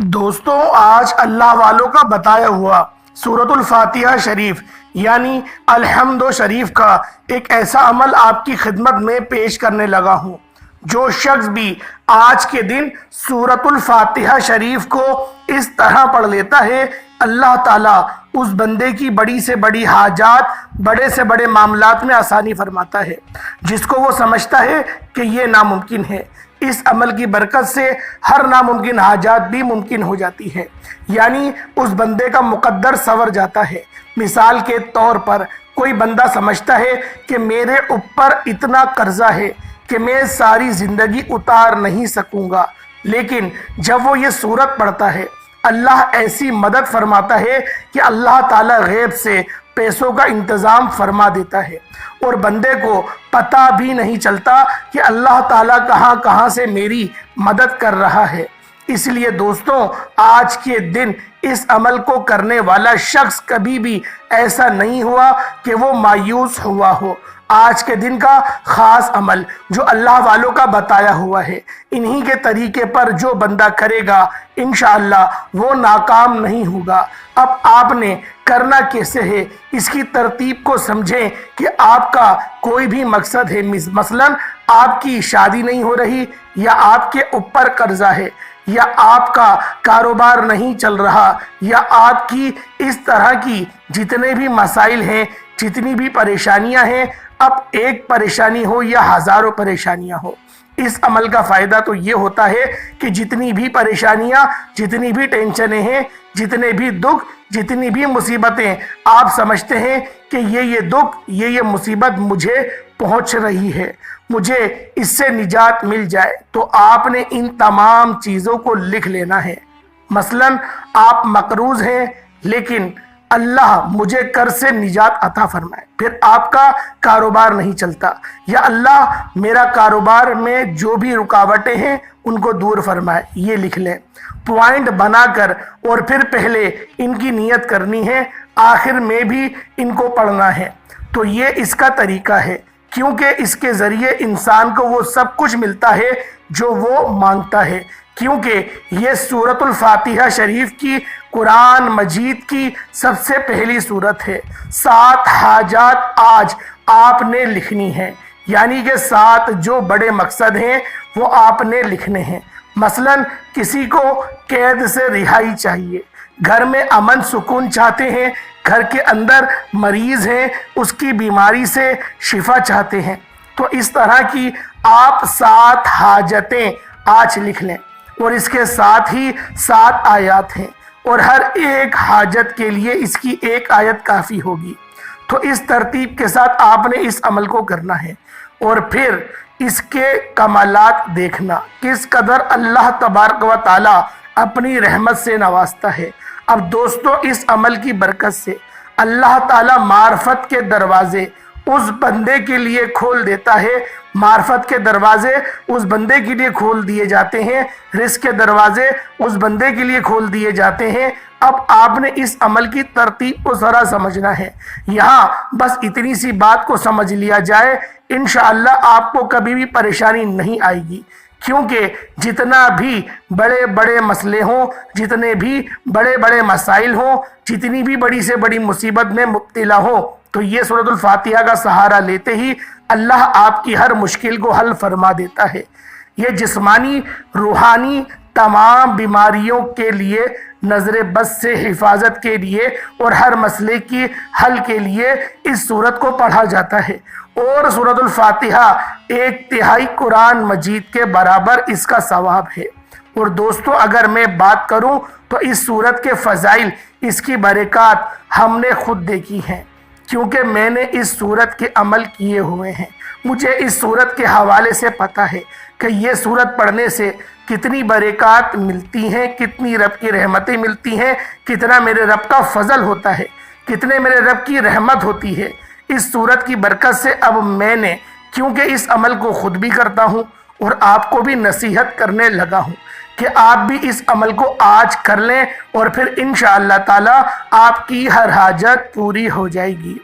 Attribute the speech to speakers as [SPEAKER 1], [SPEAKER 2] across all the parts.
[SPEAKER 1] دوستوں، آج اللہ والوں کا بتایا ہوا سورۃ الفاتحہ شریف یعنی الحمد شریف کا ایک ایسا عمل آپ کی خدمت میں پیش کرنے لگا ہوں۔ جو شخص بھی آج کے دن سورۃ الفاتحہ شریف کو اس طرح پڑھ لیتا ہے، اللہ تعالیٰ اس بندے کی بڑی سے بڑی حاجات، بڑے سے بڑے معاملات میں آسانی فرماتا ہے، جس کو وہ سمجھتا ہے کہ یہ ناممکن ہے۔ اس عمل کی برکت سے ہر ناممکن حاجات بھی ممکن ہو جاتی ہے، یعنی اس بندے کا مقدر سنور جاتا ہے۔ مثال کے طور پر کوئی بندہ سمجھتا ہے کہ میرے اوپر اتنا قرضہ ہے کہ میں ساری زندگی اتار نہیں سکوں گا، لیکن جب وہ یہ سورت پڑھتا ہے، اللہ ایسی مدد فرماتا ہے کہ اللہ تعالیٰ غیب سے پیسوں کا انتظام فرما دیتا ہے، اور بندے کو پتہ بھی نہیں چلتا کہ اللہ تعالیٰ کہاں کہاں سے میری مدد کر رہا ہے۔ اس لیے دوستوں، آج کے دن اس عمل کو کرنے والا شخص کبھی بھی ایسا نہیں ہوا کہ وہ مایوس ہوا ہو۔ آج کے دن کا خاص عمل جو اللہ والوں کا بتایا ہوا ہے، انہی کے طریقے پر جو بندہ کرے گا، انشاءاللہ وہ ناکام نہیں ہوگا۔ اب آپ نے کرنا کیسے ہے، اس کی ترتیب کو سمجھیں کہ آپ کا کوئی بھی مقصد ہے، مثلا آپ کی شادی نہیں ہو رہی، یا آپ کے اوپر قرضہ ہے، یا آپ کا کاروبار نہیں چل رہا، یا آپ کی اس طرح کی جتنے بھی مسائل ہیں، جتنی بھی پریشانیاں ہیں، اب ایک پریشانی ہو یا ہزاروں پریشانیاں ہو، اس عمل کا فائدہ تو یہ ہوتا ہے کہ جتنی بھی پریشانیاں، جتنی بھی ٹینشنیں ہیں، جتنے بھی دکھ، جتنی بھی مصیبتیں آپ سمجھتے ہیں کہ یہ دکھ، یہ مصیبت مجھے پہنچ رہی ہے، مجھے اس سے نجات مل جائے، تو آپ نے ان تمام چیزوں کو لکھ لینا ہے۔ مثلا آپ مقروض ہیں، لیکن اللہ مجھے قرض سے نجات عطا فرمائے۔ پھر آپ کا کاروبار نہیں چلتا، یا اللہ میرا کاروبار میں جو بھی رکاوٹیں ہیں ان کو دور فرمائے، یہ لکھ لیں۔ پوائنٹ بنا کر، اور پھر پہلے ان کی نیت کرنی ہے، آخر میں بھی ان کو پڑھنا ہے۔ تو یہ اس کا طریقہ ہے، کیونکہ اس کے ذریعے انسان کو وہ سب کچھ ملتا ہے جو وہ مانگتا ہے، کیونکہ یہ سورۃ الفاتحہ شریف کی قرآن مجید کی سب سے پہلی سورت ہے۔ 7 حاجات آج آپ نے لکھنی ہیں، یعنی کہ 7 جو بڑے مقصد ہیں وہ آپ نے لکھنے ہیں۔ مثلا کسی کو قید سے رہائی چاہیے، گھر میں امن سکون چاہتے ہیں، گھر کے اندر مریض ہیں، اس کی بیماری سے شفا چاہتے ہیں، تو اس طرح کی آپ 7 حاجتیں آج لکھ لیں، اور اس کے ساتھ ہی 7 آیات ہیں، اور ہر ایک حاجت کے لیے اس کی ایک آیت کافی ہوگی۔ تو اس ترتیب کے ساتھ آپ نے اس عمل کو کرنا ہے، اور پھر اس کے کمالات دیکھنا، کس قدر اللہ تبارک و تعالی اپنی رحمت سے نوازتا ہے۔ اب دوستو، اس عمل کی برکت سے اللہ تعالی معرفت کے دروازے اس بندے کے لیے کھول دیتا ہے، معرفت کے دروازے اس بندے کے لیے کھول دیے جاتے ہیں، رزق کے دروازے اس بندے کے لیے کھول دیے جاتے ہیں۔ اب آپ نے اس عمل کی ترتیب کو ذرا سمجھنا ہے۔ یہاں بس اتنی سی بات کو سمجھ لیا جائے، انشاءاللہ آپ کو کبھی بھی پریشانی نہیں آئے گی، کیونکہ جتنا بھی بڑے بڑے مسئلے ہوں، جتنے بھی بڑے بڑے مسائل ہوں، جتنی بھی بڑی سے بڑی مصیبت میں مبتلا ہوں، تو یہ سورۃ الفاتحہ کا سہارا لیتے ہی اللہ آپ کی ہر مشکل کو حل فرما دیتا ہے۔ یہ جسمانی، روحانی تمام بیماریوں کے لیے، نظر بد سے حفاظت کے لیے، اور ہر مسئلے کی حل کے لیے اس سورت کو پڑھا جاتا ہے، اور سورۃ الفاتحہ 1/3 قرآن مجید کے برابر اس کا ثواب ہے۔ اور دوستو، اگر میں بات کروں تو اس سورت کے فضائل، اس کی برکات ہم نے خود دیکھی ہیں، کیونکہ میں نے اس سورت کے عمل کیے ہوئے ہیں۔ مجھے اس سورت کے حوالے سے پتہ ہے کہ یہ سورت پڑھنے سے کتنی برکات ملتی ہیں، کتنی رب کی رحمتیں ملتی ہیں، کتنا میرے رب کا فضل ہوتا ہے، کتنے میرے رب کی رحمت ہوتی ہے اس سورت کی برکت سے۔ اب میں نے، کیونکہ اس عمل کو خود بھی کرتا ہوں اور آپ کو بھی نصیحت کرنے لگا ہوں کہ آپ بھی اس عمل کو آج کر لیں، اور پھر انشاءاللہ تعالی آپ کی ہر حاجت پوری ہو جائے گی،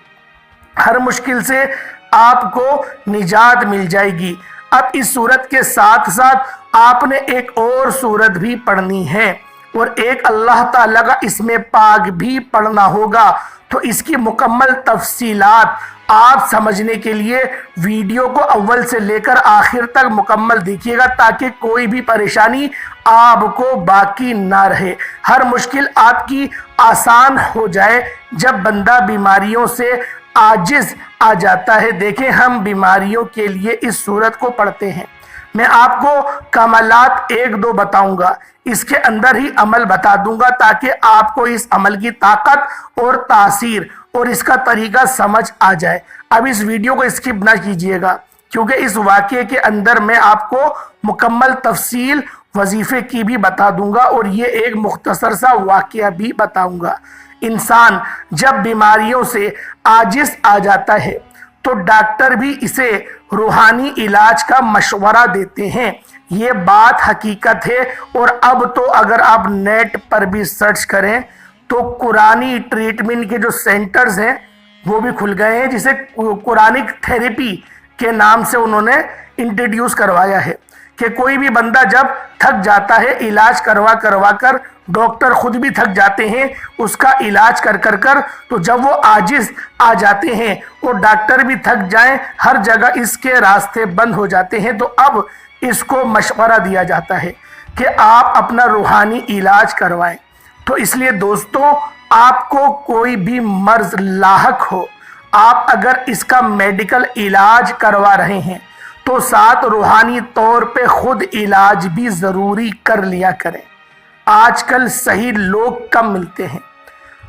[SPEAKER 1] ہر مشکل سے آپ کو نجات مل جائے گی۔ اب اس سورت کے ساتھ ساتھ آپ نے ایک اور سورت بھی پڑھنی ہے، اور ایک اللہ تعالیٰ کا اسم پاک بھی پڑھنا ہوگا۔ تو اس کی مکمل تفصیلات آپ سمجھنے کے لیے ویڈیو کو اول سے لے کر آخر تک مکمل دیکھیے گا، تاکہ کوئی بھی پریشانی آپ کو باقی نہ رہے، ہر مشکل آپ کی آسان ہو جائے۔ جب بندہ بیماریوں سے عاجز آ جاتا ہے، دیکھیں ہم بیماریوں کے لیے اس سورت کو پڑھتے ہیں۔ میں آپ کو کمالات ایک دو بتاؤں گا، اس کے اندر ہی عمل بتا دوں گا، تاکہ آپ کو اس عمل کی طاقت اور تاثیر اور اس کا طریقہ سمجھ آ جائے۔ اب اس ویڈیو کو اسکپ نہ کیجیے گا، کیونکہ اس واقعے کے اندر میں آپ کو مکمل تفصیل وظیفے کی بھی بتا دوں گا، اور یہ ایک مختصر سا واقعہ بھی بتاؤں گا۔ انسان جب بیماریوں سے عاجز آ جاتا ہے تو ڈاکٹر بھی اسے روحانی علاج کا مشورہ دیتے ہیں، یہ بات حقیقت ہے۔ اور اب تو اگر آپ نیٹ پر بھی سرچ کریں تو قرآنی ٹریٹمنٹ کے جو سینٹرز ہیں وہ بھی کھل گئے ہیں، جسے قرآنک تھیریپی کے نام سے انہوں نے انٹروڈیوس کروایا ہے، کہ کوئی بھی بندہ جب تھک جاتا ہے علاج کروا کر، ڈاکٹر خود بھی تھک جاتے ہیں اس کا علاج کر، تو جب وہ عاجز آ جاتے ہیں اور ڈاکٹر بھی تھک جائیں، ہر جگہ اس کے راستے بند ہو جاتے ہیں، تو اب اس کو مشورہ دیا جاتا ہے کہ آپ اپنا روحانی علاج کروائیں۔ تو اس لیے دوستوں، آپ کو کوئی بھی مرض لاحق ہو، آپ اگر اس کا میڈیکل علاج کروا رہے ہیں تو ساتھ روحانی طور پہ خود علاج بھی ضروری کر لیا کریں۔ آج کل صحیح لوگ کم ملتے ہیں،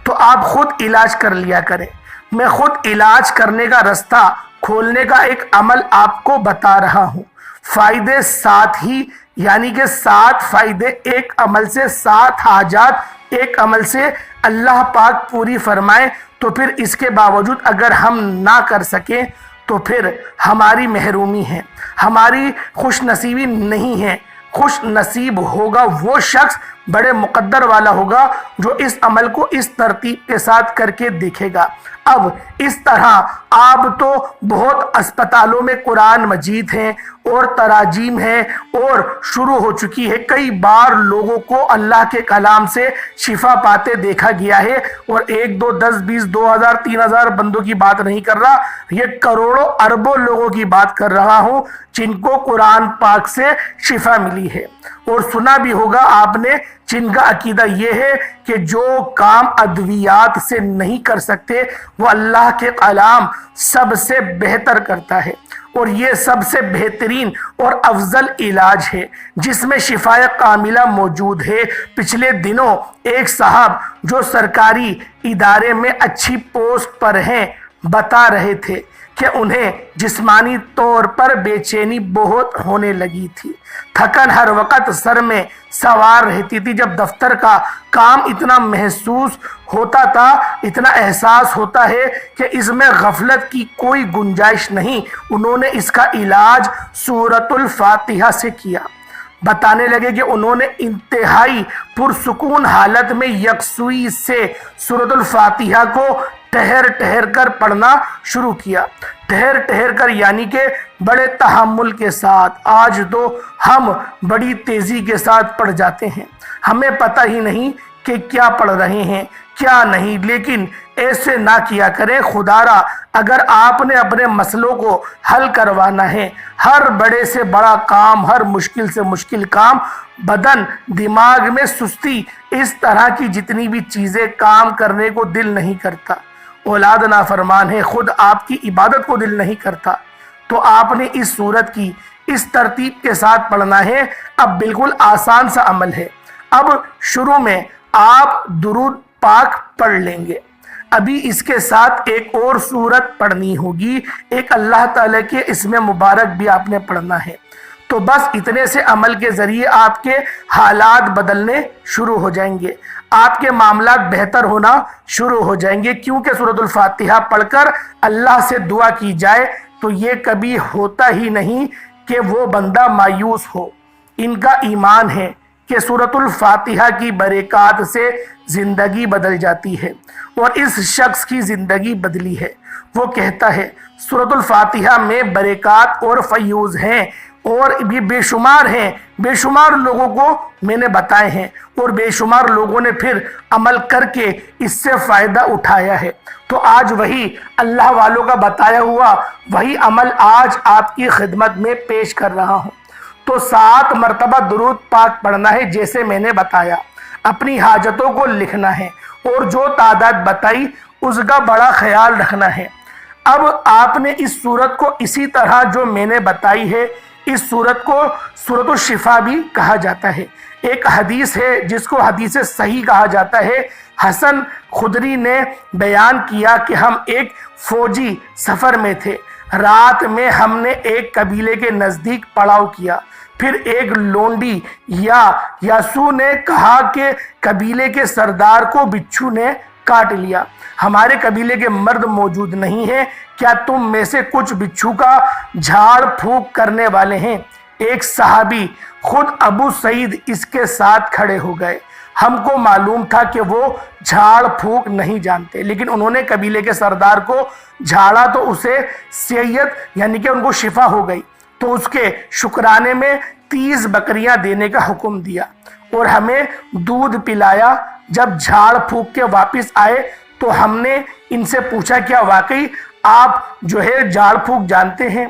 [SPEAKER 1] تو آپ خود علاج کر لیا کریں۔ میں خود علاج کرنے کا رستہ کھولنے کا ایک عمل آپ کو بتا رہا ہوں۔ فائدے ساتھ ہی، یعنی کہ 7 فائدے ایک عمل سے، 7 حاجات ایک عمل سے اللہ پاک پوری فرمائے، تو پھر اس کے باوجود اگر ہم نہ کر سکیں تو پھر ہماری محرومی ہے، ہماری خوش نصیبی نہیں ہے۔ خوش نصیب ہوگا وہ شخص، بڑے مقدر والا ہوگا، جو اس عمل کو اس ترتیب کے ساتھ کر کے دیکھے گا۔ اب اس طرح آپ تو بہت اسپتالوں میں قرآن مجید ہیں اور تراجیم ہیں اور شروع ہو چکی ہے، کئی بار لوگوں کو اللہ کے کلام سے شفا پاتے دیکھا گیا ہے، اور 1 2 10 20 2000 3000 بندوں کی بات نہیں کر رہا، یہ کروڑوں اربوں لوگوں کی بات کر رہا ہوں جن کو قرآن پاک سے شفا ملی ہے۔ اور سنا بھی ہوگا آپ نے، جن کا عقیدہ یہ ہے کہ جو کام ادویات سے نہیں کر سکتے وہ اللہ کے کلام سب سے بہتر کرتا ہے، اور یہ سب سے بہترین اور افضل علاج ہے جس میں شفا کاملہ موجود ہے۔ پچھلے دنوں ایک صاحب جو سرکاری ادارے میں اچھی پوسٹ پر ہیں بتا رہے تھے کہ انہیں جسمانی طور پر بے چینی بہت ہونے لگی تھی، تھکن ہر وقت سر میں سوار رہتی تھی۔ جب دفتر کا کام اتنا محسوس ہوتا تھا، اتنا احساس ہوتا ہے کہ اس میں غفلت کی کوئی گنجائش نہیں، انہوں نے اس کا علاج سورۃ الفاتحہ سے کیا۔ بتانے لگے کہ انہوں نے انتہائی پرسکون حالت میں یکسوئی سے سورۃ الفاتحہ کو ٹھہر کر پڑھنا شروع کیا۔ ٹھہر کر یعنی کہ بڑے تحمل کے ساتھ۔ آج تو ہم بڑی تیزی کے ساتھ پڑھ جاتے ہیں، ہمیں پتہ ہی نہیں کہ کیا پڑھ رہے ہیں کیا نہیں، لیکن ایسے نہ کیا کریں۔ خدارا اگر آپ نے اپنے مسئلوں کو حل کروانا ہے، ہر بڑے سے بڑا کام، ہر مشکل سے مشکل کام، بدن دماغ میں سستی، اس طرح کی جتنی بھی چیزیں کام کرنے کو دل نہیں کرتا، اولاد نافرمان ہے، خود آپ کی عبادت کو دل نہیں کرتا، تو آپ نے اس صورت کی اس ترتیب کے ساتھ پڑھنا ہے۔ اب بالکل آسان سا عمل ہے۔ اب شروع میں آپ درود پاک پڑھ لیں گے، ابھی اس کے ساتھ ایک اور سورت پڑھنی ہوگی، ایک اللہ تعالیٰ کے اسم مبارک بھی آپ نے پڑھنا ہے۔ تو بس اتنے سے عمل کے ذریعے آپ کے حالات بدلنے شروع ہو جائیں گے، آپ کے معاملات بہتر ہونا شروع ہو جائیں گے، کیونکہ سورۃ الفاتحہ پڑھ کر اللہ سے دعا کی جائے تو یہ کبھی ہوتا ہی نہیں کہ وہ بندہ مایوس ہو۔ ان کا ایمان ہے کہ سورۃ الفاتحہ کی برکات سے زندگی بدل جاتی ہے، اور اس شخص کی زندگی بدلی ہے۔ وہ کہتا ہے سورۃ الفاتحہ میں برکات اور فیوز ہیں، اور بھی بے شمار ہیں، بے شمار لوگوں کو میں نے بتائے ہیں، اور بے شمار لوگوں نے پھر عمل کر کے اس سے فائدہ اٹھایا ہے۔ تو آج وہی اللہ والوں کا بتایا ہوا وہی عمل آج آپ کی خدمت میں پیش کر رہا ہوں۔ تو 7 مرتبہ درود پاک پڑھنا ہے جیسے میں نے بتایا، اپنی حاجتوں کو لکھنا ہے، اور جو تعداد بتائی اس کا بڑا خیال رکھنا ہے۔ اب آپ نے اس صورت کو اسی طرح جو میں نے بتائی ہے، اس صورت کو سورۃ الشفا بھی کہا جاتا ہے۔ ایک حدیث ہے جس کو حدیث صحیح کہا جاتا ہے۔ حسن خدری نے بیان کیا کہ ہم ایک فوجی سفر میں تھے، رات میں ہم نے ایک قبیلے کے نزدیک پڑاؤ کیا، پھر ایک لونڈی یا یاسو نے کہا کہ قبیلے کے سردار کو بچھو نے کاٹ لیا، ہمارے قبیلے کے مرد موجود نہیں ہیں، کیا تم میں سے کچھ بچھو کا جھاڑ پھونک کرنے والے ہیں؟ ایک صحابی خود ابو سعید اس کے ساتھ کھڑے ہو گئے۔ ہم کو معلوم تھا کہ وہ جھاڑ پھونک نہیں جانتے، لیکن انہوں نے قبیلے کے سردار کو جھاڑا تو اسے صحت یعنی کہ ان کو شفا ہو گئی، تو اس کے شکرانے میں 30 بکریاں دینے کا حکم دیا اور ہمیں دودھ پلایا۔ جب جھاڑ پھونک کے واپس آئے تو ہم نے ان سے پوچھا کیا واقعی آپ جو ہے جھاڑ پھونک جانتے ہیں،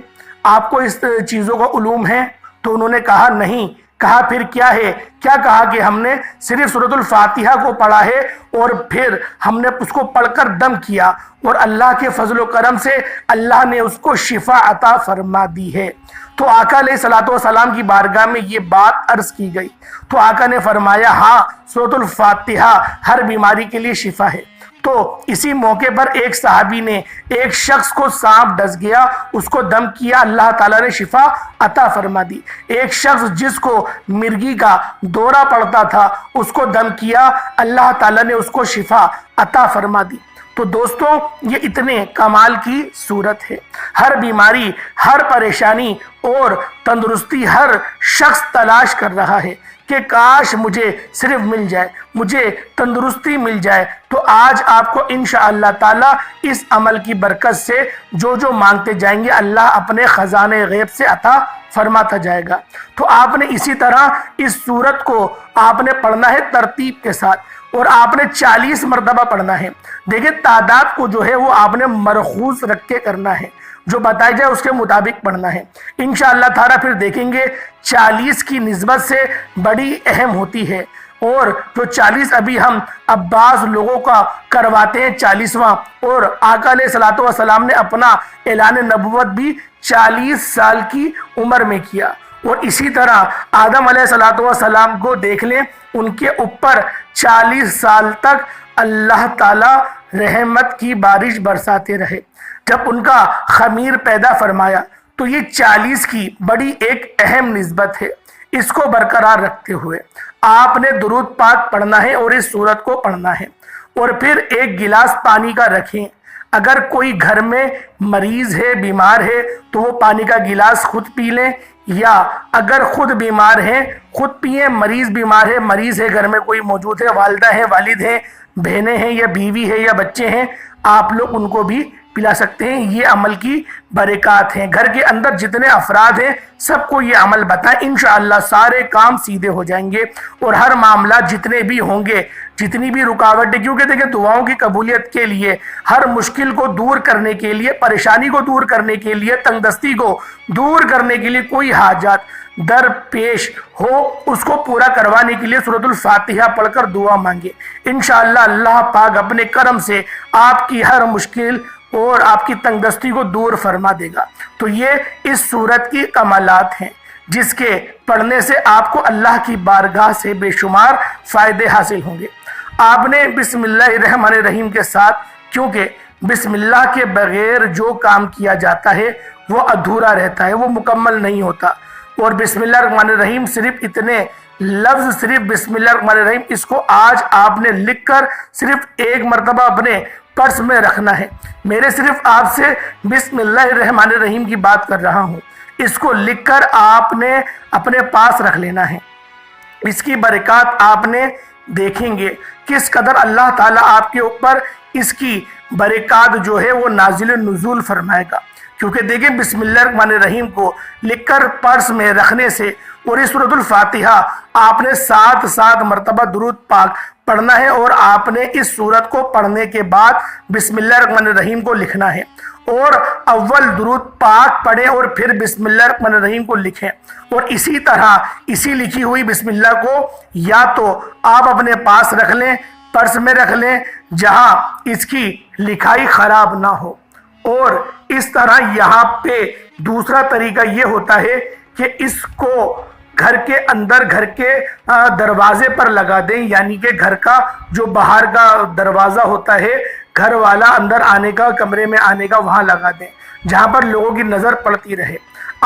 [SPEAKER 1] آپ کو اس چیزوں کا علوم ہے؟ تو انہوں نے کہا نہیں۔ کہا پھر کیا ہے؟ کیا کہا کہ ہم نے صرف سورۃ الفاتحہ کو پڑھا ہے اور پھر ہم نے اس کو پڑھ کر دم کیا، اور اللہ کے فضل و کرم سے اللہ نے اس کو شفا عطا فرما دی ہے۔ تو آقا علیہ الصلوۃ والسلام کی بارگاہ میں یہ بات عرض کی گئی تو آقا نے فرمایا ہاں سورۃ الفاتحہ ہر بیماری کے لیے شفا ہے۔ تو اسی موقع پر ایک صحابی نے ایک شخص کو سانپ ڈس گیا، اس کو دم کیا، اللہ تعالیٰ نے شفا عطا فرما دی۔ ایک شخص جس کو مرگی کا دورہ پڑتا تھا اس کو دم کیا، اللہ تعالیٰ نے اس کو شفا عطا فرما دی۔ تو دوستوں یہ اتنے کمال کی صورت ہے۔ ہر بیماری، ہر پریشانی اور تندرستی ہر شخص تلاش کر رہا ہے کہ کاش مجھے صرف مل جائے، مجھے تندرستی مل جائے۔ تو آج آپ کو انشاءاللہ تعالی اس عمل کی برکت سے جو جو مانگتے جائیں گے اللہ اپنے خزانے غیب سے عطا فرماتا جائے گا۔ تو آپ نے اسی طرح اس صورت کو آپ نے پڑھنا ہے ترتیب کے ساتھ، اور آپ نے 40 مرتبہ پڑھنا ہے۔ دیکھیں تعداد کو جو ہے وہ آپ نے مرخوص رکھ کے کرنا ہے، جو بتائی جائے اس کے مطابق پڑھنا ہے۔ انشاءاللہ تعالیٰ پھر دیکھیں گے 40 کی نسبت سے بڑی اہم ہوتی ہے، اور جو 40 ابھی ہم عباس لوگوں کا کرواتے ہیں 40واں، اور آقا علیہ الصلوۃ والسلام نے اپنا اعلان نبوت بھی 40 سال کی عمر میں کیا، اور اسی طرح آدم علیہ الصلوۃ والسلام کو دیکھ لیں، ان کے اوپر 40 سال تک اللہ تعالی رحمت کی بارش برساتے رہے۔ جب ان کا خمیر پیدا فرمایا تو یہ 40 کی بڑی ایک اہم نسبت ہے۔ اس کو برقرار رکھتے ہوئے آپ نے درود پاک پڑھنا ہے اور اس سورت کو پڑھنا ہے، اور پھر ایک گلاس پانی کا رکھیں۔ اگر کوئی گھر میں مریض ہے، بیمار ہے، تو وہ پانی کا گلاس خود پی لیں، یا اگر خود بیمار ہیں خود پئیں، مریض بیمار ہے، مریض ہے گھر میں کوئی موجود ہے، والدہ ہے، والد ہیں، بہنیں ہیں یا بیوی ہے یا بچے ہیں، آپ لوگ ان کو بھی پلا سکتے ہیں۔ یہ عمل کی برکات ہیں۔ گھر کے اندر جتنے افراد ہیں سب کو یہ عمل بتائیں، انشاءاللہ سارے کام سیدھے ہو جائیں گے، اور ہر معاملات جتنے بھی ہوں گے، جتنی بھی رکاوٹیں، کیونکہ دیکھیں دعاؤں کی قبولیت کے لیے، ہر مشکل کو دور کرنے کے لیے، پریشانی کو دور کرنے کے لیے، تنگ دستی کو دور کرنے کے لیے، کوئی حاجات در پیش ہو اس کو پورا کروانے کے لیے سورۃ الفاتحہ پڑھ کر دعا مانگے۔ انشاءاللہ اللہ پاک اپنے کرم سے آپ کی ہر مشکل اور آپ کی تنگ دستی کو دور فرما دے گا۔ تو یہ اس سورت کی کمالات ہیں جس کے پڑھنے سے آپ کو اللہ کی بارگاہ سے بے شمار فائدے حاصل ہوں گے۔ آپ نے بسم اللہ الرحمن الرحیم کے ساتھ، کیونکہ بسم اللہ کے بغیر جو کام کیا جاتا ہے وہ ادھورا رہتا ہے، وہ مکمل نہیں ہوتا، اور بسم اللہ الرحمن الرحیم صرف اتنے لفظ، صرف بسم اللہ الرحمن الرحیم، اس کو آج آپ نے لکھ کر صرف ایک مرتبہ اپنے پرس میں رکھنا ہے۔ میرے صرف آپ سے بسم اللہ الرحمن الرحیم کی بات کر رہا ہوں، اس کو لکھ کر آپ نے اپنے پاس رکھ لینا ہے۔ اس کی برکات آپ نے دیکھیں گے کس قدر اللہ تعالیٰ آپ کے اوپر اس کی برکات جو ہے وہ نازل نزول فرمائے گا، کیونکہ دیکھیں بسم اللہ الرحمن الرحیم کو لکھ کر پرس میں رکھنے سے اور اس سورۃ الفاتحہ آپ نے 7 مرتبہ درود پاک پڑھنا ہے، اور آپ نے اس سورت کو پڑھنے کے بعد بسم اللہ الرحمن الرحیم کو لکھنا ہے، اور اول درود پاک پڑھیں اور پھر بسم اللہ الرحمن الرحیم کو لکھیں، اور اسی طرح اسی لکھی ہوئی بسم اللہ کو یا تو آپ اپنے پاس رکھ لیں، پرس میں رکھ لیں جہاں اس کی لکھائی خراب نہ ہو، اور اس طرح یہاں پہ دوسرا طریقہ یہ ہوتا ہے کہ اس کو گھر کے اندر گھر کے دروازے پر لگا دیں، یعنی کہ گھر کا جو باہر کا دروازہ ہوتا ہے گھر والا اندر آنے کا، کمرے میں آنے کا، وہاں لگا دیں جہاں پر لوگوں کی نظر پڑتی رہے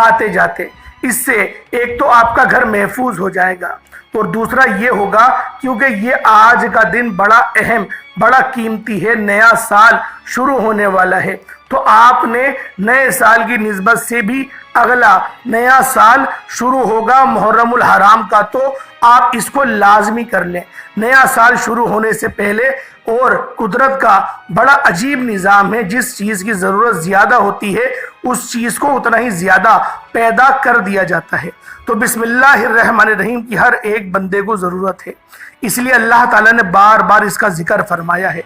[SPEAKER 1] آتے جاتے۔ اس سے ایک تو آپ کا گھر محفوظ ہو جائے گا، اور دوسرا یہ ہوگا کیونکہ یہ آج کا دن بڑا اہم بڑا قیمتی ہے، نیا سال شروع ہونے والا ہے، تو آپ نے نئے سال کی نسبت سے بھی اگلا نیا سال شروع ہوگا محرم الحرام کا، تو آپ اس کو لازمی کر لیں نیا سال شروع ہونے سے پہلے۔ اور قدرت کا بڑا عجیب نظام ہے، جس چیز کی ضرورت زیادہ ہوتی ہے اس چیز کو اتنا ہی زیادہ پیدا کر دیا جاتا ہے، تو بسم اللہ الرحمن الرحیم کی ہر ایک بندے کو ضرورت ہے، اس لیے اللہ تعالیٰ نے بار بار اس کا ذکر فرمایا ہے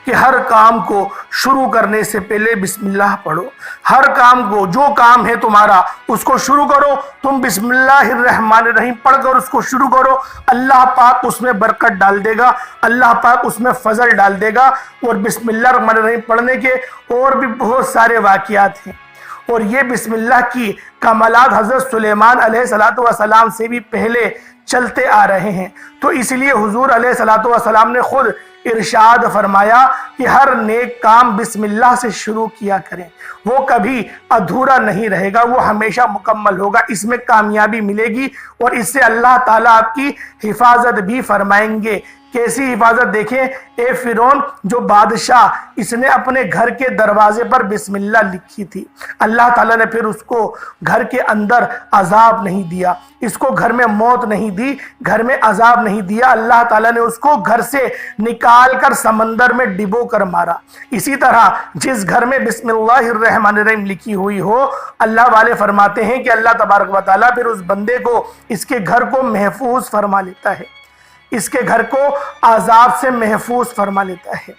[SPEAKER 1] کہ ہر کام کو شروع کرنے سے پہلے بسم اللہ پڑھو، ہر کام کو جو کام ہے تمہارا اس کو شروع کرو، تم بسم اللہ الرحمن الرحیم پڑھ کر اس کو شروع کرو، اللہ پاک اس میں برکت ڈال دے گا، اللہ پاک اس میں فضل ڈال دے گا۔ اور بسم اللہ الرحمن الرحیم پڑھنے کے اور بھی بہت سارے واقعات ہیں، اور یہ بسم اللہ کی کمالات حضرت سلیمان علیہ السلام سے بھی پہلے چلتے آ رہے ہیں، تو اس لیے حضور علیہ السلام نے خود ارشاد فرمایا کہ ہر نیک کام بسم اللہ سے شروع کیا کریں، وہ کبھی ادھورا نہیں رہے گا، وہ ہمیشہ مکمل ہوگا، اس میں کامیابی ملے گی، اور اس سے اللہ تعالیٰ آپ کی حفاظت بھی فرمائیں گے۔ کیسی حفاظت دیکھیں، اے فرعون جو بادشاہ، اس نے اپنے گھر کے دروازے پر بسم اللہ لکھی تھی، اللہ تعالیٰ نے پھر اس کو گھر کے اندر عذاب نہیں دیا، اس کو گھر میں موت نہیں دی، گھر میں عذاب نہیں دیا، اللہ تعالیٰ نے اس کو گھر سے نکال کر سمندر میں ڈبو کر مارا۔ اسی طرح جس گھر میں بسم اللہ الرحمن الرحیم لکھی ہوئی ہو، اللہ والے فرماتے ہیں کہ اللہ تبارک و تعالیٰ پھر اس بندے کو اس کے گھر کو محفوظ فرما لیتا ہے، اس کے گھر کو عذاب سے محفوظ فرما لیتا ہے،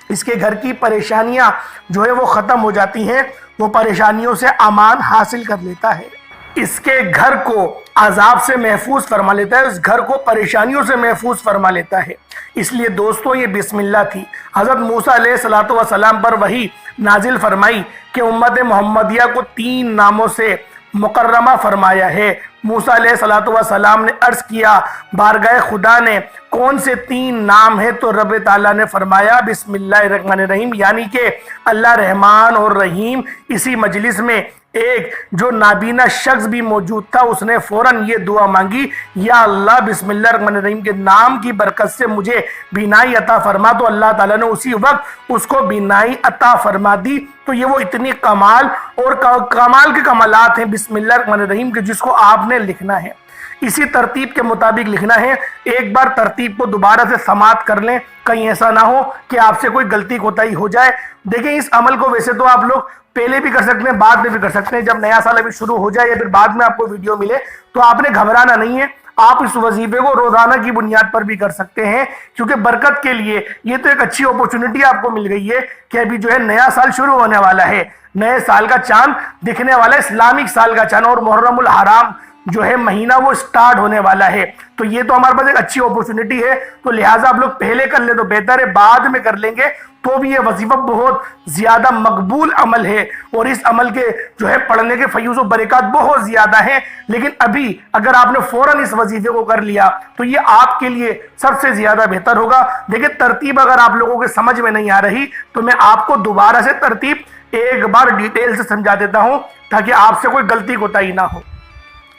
[SPEAKER 1] اس کے گھر کی پریشانیاں جو ہے وہ ختم ہو جاتی ہیں، وہ پریشانیوں سے امان حاصل کر لیتا ہے، اس کے گھر کو عذاب سے محفوظ فرما لیتا ہے، اس گھر کو پریشانیوں سے محفوظ فرما لیتا ہے۔ اس لیے دوستو یہ بسم اللہ تھی، حضرت موسیٰ علیہ السلام پر وحی نازل فرمائی کہ امت محمدیہ کو 3 ناموں سے مکرمہ فرمایا ہے۔ موسیٰ علیہ السلام نے عرض کیا بارگاہ خدا نے کون سے 3 نام ہیں، تو رب تعالیٰ نے فرمایا بسم اللہ الرحمن الرحیم، یعنی کہ اللہ رحمان اور رحیم۔ اسی مجلس میں ایک جو نابینا شخص بھی موجود تھا، اس نے فوراً یہ دعا مانگی، یا اللہ بسم اللہ الرحمن الرحیم کے نام کی برکت سے مجھے بینائی عطا فرما، تو اللہ تعالیٰ نے اسی وقت اس کو بینائی عطا فرما دی۔ تو یہ وہ اتنی کمال اور کمال کے کمالات ہیں بسم اللہ الرحمن الرحیم کے، جس کو آپ نے لکھنا ہے، اسی ترتیب کے مطابق لکھنا ہے۔ ایک بار ترتیب کو دوبارہ سے سماعت کر لیں، کہیں ایسا نہ ہو کہ آپ سے کوئی غلطی کوتاہی ہو جائے۔ دیکھیں اس عمل کو ویسے تو آپ لوگ پہلے بھی کر سکتے ہیں، بعد میں بھی کر سکتے ہیں، جب نیا سال ابھی شروع ہو جائے یا پھر بعد میں آپ کو ویڈیو ملے تو آپ نے گھبرانا نہیں ہے، آپ اس وظیفے کو روزانہ کی بنیاد پر بھی کر سکتے ہیں، کیونکہ برکت کے لیے یہ تو ایک اچھی اپورچونٹی آپ کو مل گئی ہے کہ ابھی جو ہے نیا سال شروع ہونے والا ہے، نئے سال کا چاند دکھنے والا ہے، اسلامک سال کا چاند، اور محرم الحرام جو ہے مہینہ وہ سٹارٹ ہونے والا ہے، تو یہ تو ہمارے پاس ایک اچھی اپورچونٹی ہے، تو لہٰذا آپ لوگ پہلے کر لیں تو بہتر ہے، بعد میں کر لیں گے تو بھی یہ وظیفہ بہت زیادہ مقبول عمل ہے، اور اس عمل کے جو ہے پڑھنے کے فیوز و برکات بہت زیادہ ہیں، لیکن ابھی اگر آپ نے فوراً اس وظیفے کو کر لیا تو یہ آپ کے لیے سب سے زیادہ بہتر ہوگا۔ دیکھیں ترتیب اگر آپ لوگوں کے سمجھ میں نہیں آ رہی تو میں آپ کو دوبارہ سے ترتیب ایک بار ڈیٹیل سے سمجھا دیتا ہوں تاکہ آپ سے کوئی غلطی کوتاہی نہ ہو۔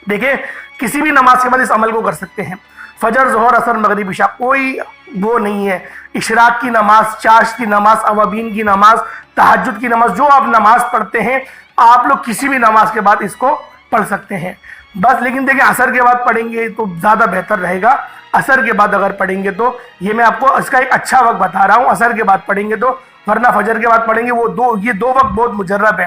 [SPEAKER 1] دیکھیں کسی بھی نماز کے بعد اس عمل کو کر سکتے ہیں، فجر، ظہر، عصر، مغرب، عشاء، کوئی وہ نہیں ہے، اشراق کی نماز، چاشت کی نماز، اوابین کی نماز، تہجد کی نماز، جو آپ نماز پڑھتے ہیں آپ لوگ کسی بھی نماز کے بعد اس کو پڑھ سکتے ہیں بس۔ لیکن دیکھیں عصر کے بعد پڑھیں گے تو زیادہ بہتر رہے گا، عصر کے بعد اگر پڑھیں گے تو یہ میں آپ کو اس کا ایک اچھا وقت بتا رہا ہوں، عصر کے بعد پڑھیں گے تو، ورنہ فجر کے بعد پڑھیں گے وہ یہ دو وقت بہت مجرب ہے۔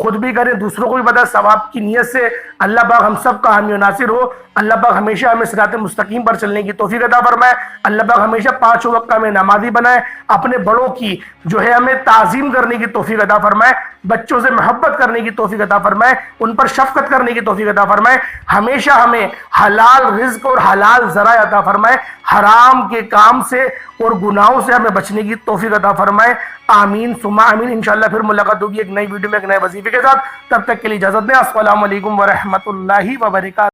[SPEAKER 1] خود بھی کریں، دوسروں کو بھی بتائیں، ثواب کی نیت سے۔ اللہ پاک ہم سب کا حامی و ناصر ہو۔ اللہ پاک ہمیشہ ہمیں صراط مستقیم پر چلنے کی توفیق عطا فرمائے۔ اللہ پاک ہمیشہ 5 وقت کا ہمیں نمازی بنائے۔ اپنے بڑوں کی جو ہے ہمیں تعظیم کرنے کی توفیق عطا فرمائے، بچوں سے محبت کرنے کی توفیق عطا فرمائے، ان پر شفقت کرنے کی توفیق عطا فرمائے۔ ہمیشہ ہمیں حلال رزق اور حلال ذرائع عطا فرمائے، حرام کے کام سے اور گناہوں سے ہمیں بچنے کی توفیق عطا فرمائے۔ آمین ثم آمین۔ انشاءاللہ پھر ملاقات ہوگی ایک نئی ویڈیو میں ایک نئے وظیفے کے ساتھ۔ تب تک کے لیے اجازت دیں۔ السلام علیکم ورحمۃ اللہ وبرکاتہ۔